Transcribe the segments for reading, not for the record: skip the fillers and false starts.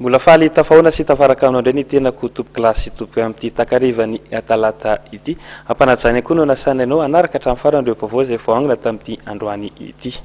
Mbola faly tafahoana sy tafaraka aminao indray ny tenako tompy kilasy tompy amin'ity takarivany talata ity. Ampanajany koa no nasana ianao anaraka hatramin'ny farany ireo vaovao izay voangona tamin'ity androany ity.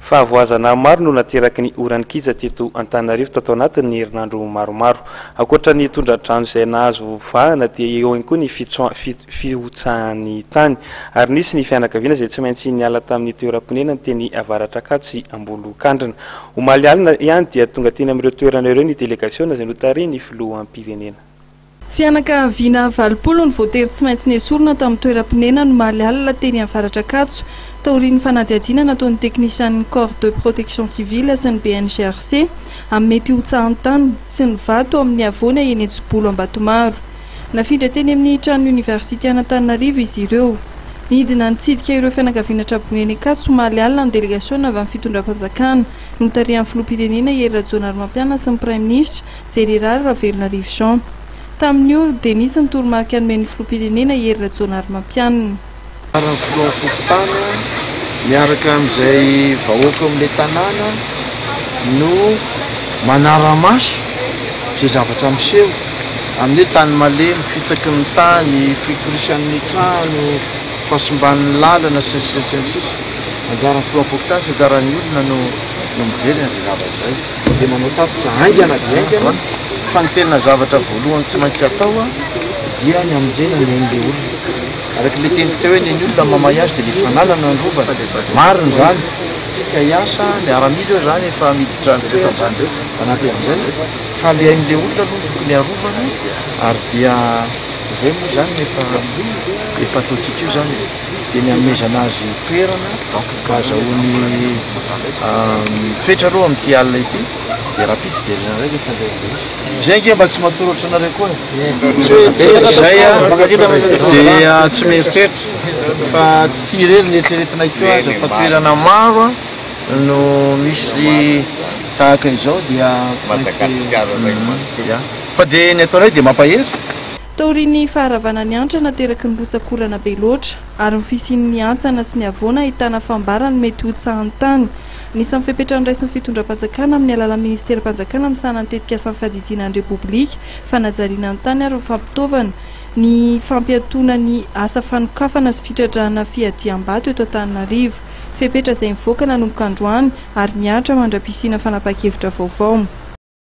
Fahavoazana maro no nateraky ny oran'ny kiza teto Antananarivo tato anatin'ny herinandro maromaro. Ankoatra ny tondra-drano izay nahazo vahana dia eo ihany koa ny fihotsahan'ny tany ary nisy ny fianakaviana izay tsy maintsy niala tamin'ny toeram-ponenany teny Avaratra Akato sy Ambolokandrina. Omaly alina ihany dia tonga teny amin'ireo toerana ireo ny délégation izay notariny filohampirenena. Fianakaviana 80 ny voatery tsy maintsy nesorina tamin'ny toeram-ponenany Omaly alina teny Avaratra Akato taorian'ny fanadihadiana nataon'ny teknisian'ny corps de protection civile sy ny BNGRC amin'ny mety hotsahan'ny tany sy ny vato amin'ny havoana eny Etsibolo Ambatomaro. Nafindra teny amin'ny trano université Antananarivo izy ireo. Nidina nitsidika ireo fianakaviana Traboneny Akato Omaly alina ny délégation avy amin'ny fitondram-panjakana notarian'ny filoham-pirenena Hery Rajaonarimampianina sy ny prime ministre Général Ravelonarivo Jean. Tamin'io Denis ny toromarika anomen'ny filoham-pirenena Hery Rajaonarimampianina. Fototana miaraka amin'izay vahoaka amin'ilay tanàna no manara-maso izay zavatra miseho amin'ny tany malemy, fitsaky ny tany, fikorisan'ny trano, fahasimban'ny lalana sy anjara filoha-pokotany sy anjaran'ny olona no mijery an'izay zavatra izay. Dia manao tatitra haingana dia haingana fa ny tena zavatra voalohany tsy maintsy atao dia ny hamonjena ny ain'ilay olona. Araka le teniko teo hoe ny olona mamay azy dia le fanalana ny rovana. Mariny zany, tsika hiasa miaramila zany efa miditra antsika amin'izany anaty amin'izay fa le ain'ilay olona aloha tokony harovana ary dia izay moa zany efa ataontsika io zany dia ny hanomezana azy toerana mba azahoany toetra aloha amin'ity alina ity dia rahampitsy jerena indray rehefa andeha izay nge mba tsy matoratra anareo koa zay dia tsy mieritreritra fa tsy tia rely ny eritreretina keo aza fa toerana maro no misy tahaka izao dia fa dia ny ataonay dia mampahery. Taorian'ny faharavana ny antra nateraky ny lotsakolana be loatra ary ny fisian'ny antsana sy ny havoana ahitana fambarany mety hotsahan'ny tany. Nisan'ny fepetrany raisin'ny fitondram-panjakana amin'ny alalan'ny ministera-panjakana misana ny tetika asan'ny fahadidianan'ny repoblika fanajariana ny tany ary ny fampitaovana ny fampiatoana ny asa fanokafana sy fitradrana fiadiam-bato eto Antananarivo. Fepetra izay mivoaka nanomboka androany ary nianatra mandra-pisina fanapahan-kevitra vaovao.